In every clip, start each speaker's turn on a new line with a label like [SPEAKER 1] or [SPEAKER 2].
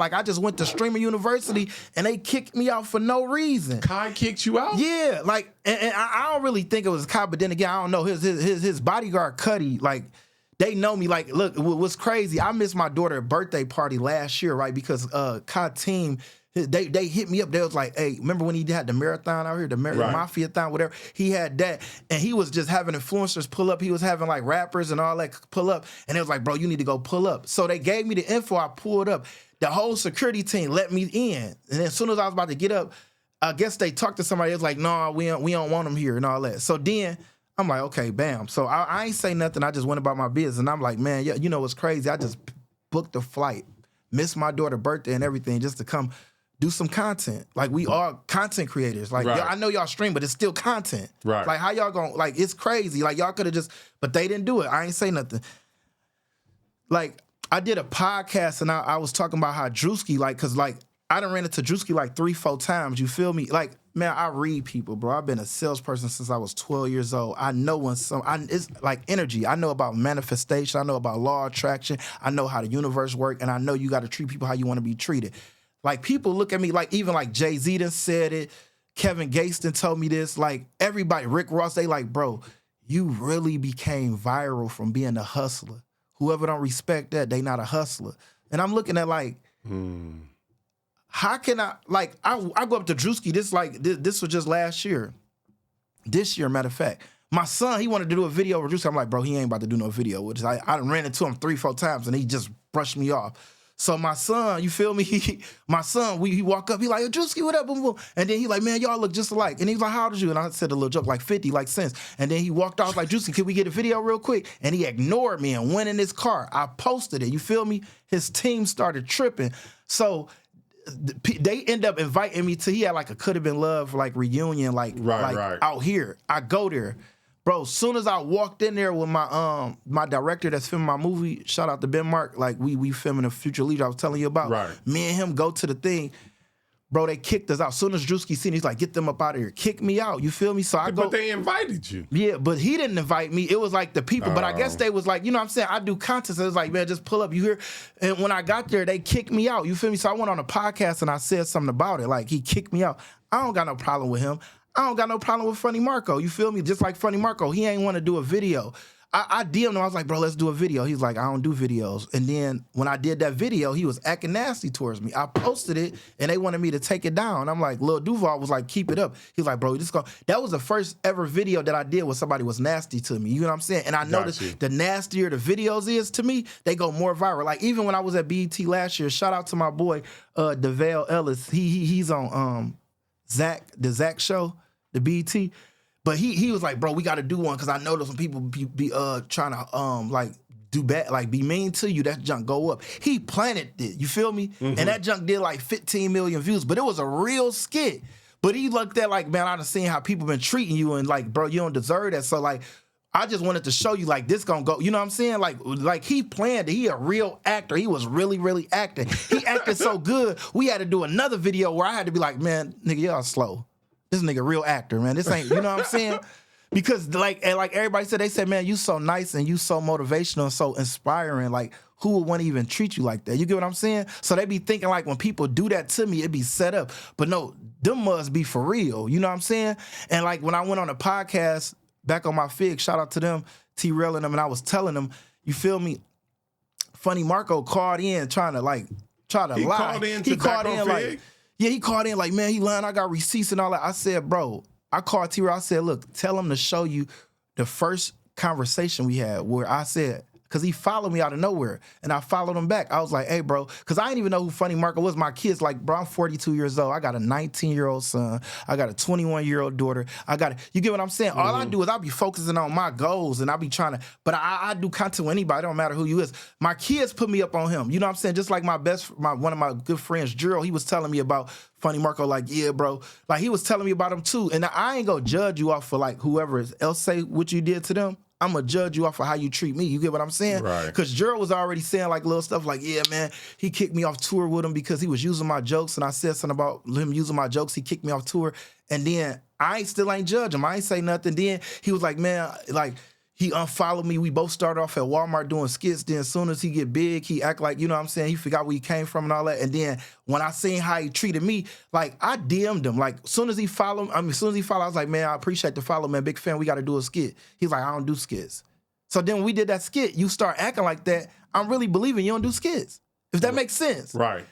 [SPEAKER 1] Like, I just went to Streamer University, and they kicked me out for no reason.
[SPEAKER 2] Kai kicked you out?
[SPEAKER 1] Yeah, like, and I don't really think it was Kai, but then again, I don't know. His bodyguard, Cuddy, like, they know me. Like, look, what's crazy, I missed my daughter's birthday party last year, right? Because Kai team, they hit me up. They was like, hey, remember when he had the marathon out here, the Mafia-thon, whatever? He had that, and he was just having influencers pull up. He was having, like, rappers and all that pull up, and it was like, bro, you need to go pull up. So they gave me the info. I pulled up. The whole security team let me in, and then as soon as I was about to get up, I guess they talked to somebody. It was like, no, we don't want him here and all that. So then I'm like, okay, bam. So I ain't say nothing. I just went about my business, and I'm like, man, you know what's crazy? I just booked a flight, missed my daughter's birthday and everything just to come do some content. Like, we are content creators. Like, I know y'all stream, but it's still content.
[SPEAKER 2] Right.
[SPEAKER 1] Like, how y'all gonna, like, it's crazy. Like, y'all could have just, but they didn't do it. I ain't say nothing. Like, I did a podcast, and I was talking about how Druski, like, because, like, I done ran into Druski like 3-4 times. You feel me? Like, man, I read people, bro. I've been a salesperson since I was 12 years old. I know when it's like energy. I know about manifestation. I know about law of attraction. I know how the universe works, and I know you got to treat people how you want to be treated. Like, people look at me, like, even like Jay-Z done said it. Kevin Gates done told me this. Like, everybody, Rick Ross, they like, bro, you really became viral from being a hustler. Whoever don't respect that, they not a hustler. And I'm looking at, like, how can I, like, I go up to Druski, this was just last year. This year, matter of fact. My son, he wanted to do a video with Druski. I'm like, bro, he ain't about to do no video with us. I ran into him 3-4 times, and he just brushed me off. So my son, you feel me? He walk up, he like, Druski, what up, boom, boom. And then he like, man, y'all look just alike. And he's like, how old are you? And I said a little joke, like 50, like cents. And then he walked off like, Druski, can we get a video real quick? And he ignored me and went in his car. I posted it, you feel me? His team started tripping. So they end up inviting me to, he had like a Could Have Been Love, like, reunion, like out here. I go there. Bro, as soon as I walked in there with my my director that's filming my movie, shout out to Ben Mark, like, we filming a Future Leader I was telling you about. Right. Me and him go to the thing. Bro, they kicked us out. As soon as Druski seen it, he's like, get them up out of here. Kick me out, you feel me? So I go.
[SPEAKER 2] But they invited you.
[SPEAKER 1] Yeah, but he didn't invite me. It was like the people. But I guess they was like, you know what I'm saying? I do contests. So it was like, man, just pull up. You hear? And when I got there, they kicked me out. You feel me? So I went on a podcast and I said something about it. Like, he kicked me out. I don't got no problem with him. I don't got no problem with Funny Marco. You feel me? Just like Funny Marco, he ain't want to do a video. I DM'd him. I was like, bro, let's do a video. He's like, I don't do videos. And then when I did that video, he was acting nasty towards me. I posted it, and they wanted me to take it down. I'm like, Lil Duval was like, keep it up. He's like, bro, just go. That was the first ever video that I did where somebody was nasty to me. You know what I'm saying? And I noticed the nastier the videos is to me, they go more viral. Like, even when I was at BET last year, shout out to my boy, DeVale Ellis. He's on the Zach show, the BET. But he was like, bro, we got to do one because I noticed when people be trying to like do bad, like be mean to you, that junk go up. He planted it, you feel me? Mm-hmm. And that junk did like 15 million views, but it was a real skit. But he looked at like, man, I done seen how people been treating you, and like, bro, you don't deserve that. So like, I just wanted to show you like this gonna go. You know what I'm saying? Like he planned it. He a real actor. He was really, really acting. He acted so good. We had to do another video where I had to be like, man, nigga, y'all slow. This nigga real actor, man. This ain't, you know what I'm saying? Because like everybody said, they said, man, you so nice and you so motivational and so inspiring. Like, who would want to even treat you like that? You get what I'm saying? So they be thinking like when people do that to me, it be set up. But no, them must be for real. You know what I'm saying? And like when I went on a podcast back on my Fig, shout out to them, T-Rail and them, and I was telling them, you feel me? Funny Marco called in trying to lie.
[SPEAKER 2] He called in
[SPEAKER 1] like, yeah, he called in like, man, he lying. I got receipts and all that. I said, bro, I called T-Rail. I said, look, tell him to show you the first conversation we had where I said, because he followed me out of nowhere, and I followed him back. I was like, hey, bro, because I didn't even know who Funny Marco was. My kids, like, bro, I'm 42 years old. I got a 19-year-old son. I got a 21-year-old daughter. You get what I'm saying? All I do is I be focusing on my goals, and I be trying to, but I do content with anybody. It don't matter who you is. My kids put me up on him. You know what I'm saying? Just like one of my good friends, Gerald, he was telling me about Funny Marco, like, yeah, bro. Like, he was telling me about him, too. And I ain't gonna judge you off for, like, whoever else say what you did to them. I'm going to judge you off of how you treat me. You get what I'm saying? Right. Because Gerald was already saying like little stuff like, yeah, man, he kicked me off tour with him because he was using my jokes, and I said something about him using my jokes. He kicked me off tour. And then I still ain't judge him. I ain't say nothing. Then he was like, man, like, He unfollowed me. We both started off at Walmart doing skits. Then as soon as he get big, he act like, you know what I'm saying? He forgot where he came from and all that. And then when I seen how he treated me, like I DM'd him. Like as soon as he followed, I was like, man, I appreciate the follow, man. Big fan. We got to do a skit. He's like, I don't do skits. So then when we did that skit, you start acting like that. I'm really believing you don't do skits. If that makes sense.
[SPEAKER 2] Right.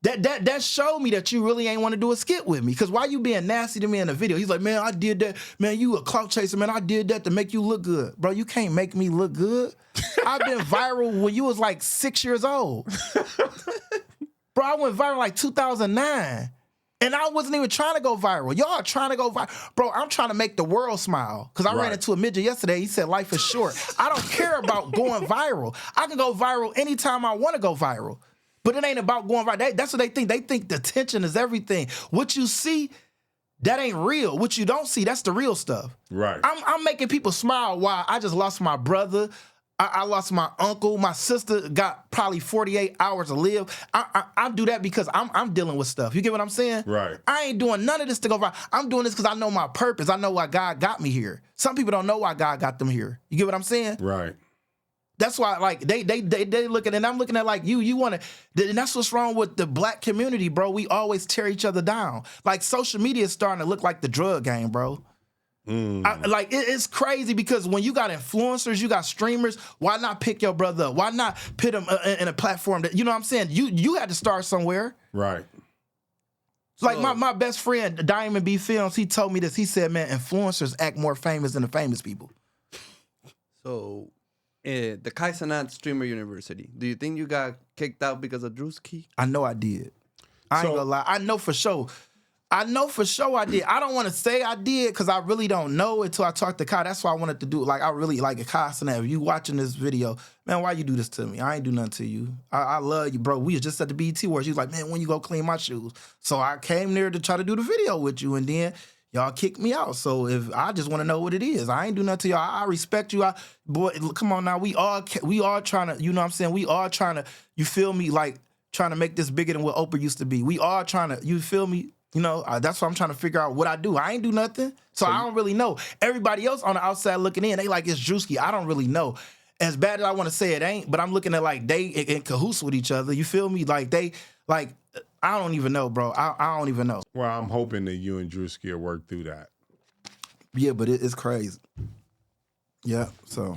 [SPEAKER 1] That showed me that you really ain't want to do a skit with me. Because why you being nasty to me in the video? He's like, man, I did that. Man, you a clout chaser. Man, I did that to make you look good. Bro, you can't make me look good. I've been viral when you was like 6 years old. Bro, I went viral like 2009. And I wasn't even trying to go viral. Y'all are trying to go viral. Bro, I'm trying to make the world smile. Because I ran into a midget yesterday. He said, life is short. I don't care about going viral. I can go viral anytime I want to go viral. But it ain't about going viral. That's what they think. They think the attention is everything. What you see, that ain't real. What you don't see, that's the real stuff.
[SPEAKER 2] Right.
[SPEAKER 1] I'm making people smile while I just lost my brother. I lost my uncle. My sister got probably 48 hours to live. I do that because I'm dealing with stuff. You get what I'm saying?
[SPEAKER 2] Right.
[SPEAKER 1] I ain't doing none of this to go viral. I'm doing this because I know my purpose. I know why God got me here. Some people don't know why God got them here. You get what I'm saying?
[SPEAKER 2] Right.
[SPEAKER 1] That's why, like, they looking, and I'm looking at, like, you want to, and that's what's wrong with the black community, bro. We always tear each other down. Like, social media is starting to look like the drug game, bro. It's crazy because when you got influencers, you got streamers, why not pick your brother up? Why not put him in a platform that, you know what I'm saying? You had to start somewhere.
[SPEAKER 2] Right.
[SPEAKER 1] Like, my best friend, Diamond B Films, he told me this. He said, man, influencers act more famous than the famous people.
[SPEAKER 3] So... the Kai Cenat Streamer University. Do you think you got kicked out because of Druski?
[SPEAKER 1] I know I did. I ain't gonna lie. I know for sure. I did. I don't want to say I did because I really don't know until I talk to Kai. That's why I wanted to do it. Like, I really like Kai Cenat. If you watching this video, man, why you do this to me? I ain't do nothing to you. I love you, bro. We was just at the BET Awards. You was like, man, when you go clean my shoes? So I came there to try to do the video with you, and then y'all kicked me out. So if I just want to know what it is, I ain't do nothing to y'all. I respect you. Boy, come on now. We all trying to, you know what I'm saying? We all trying to, you feel me? Like trying to make this bigger than what Oprah used to be. We all trying to, you feel me? You know, that's why I'm trying to figure out what I do. I ain't do nothing. So I don't really know. Everybody else on the outside looking in, they like, it's Druski. I don't really know. As bad as I want to say it ain't, but I'm looking at like they in cahoots with each other. You feel me? Like they, like, I don't even know, bro. I don't even know.
[SPEAKER 2] Well, I'm hoping that you and Druski will work through that.
[SPEAKER 1] Yeah, but it's crazy. Yeah, so.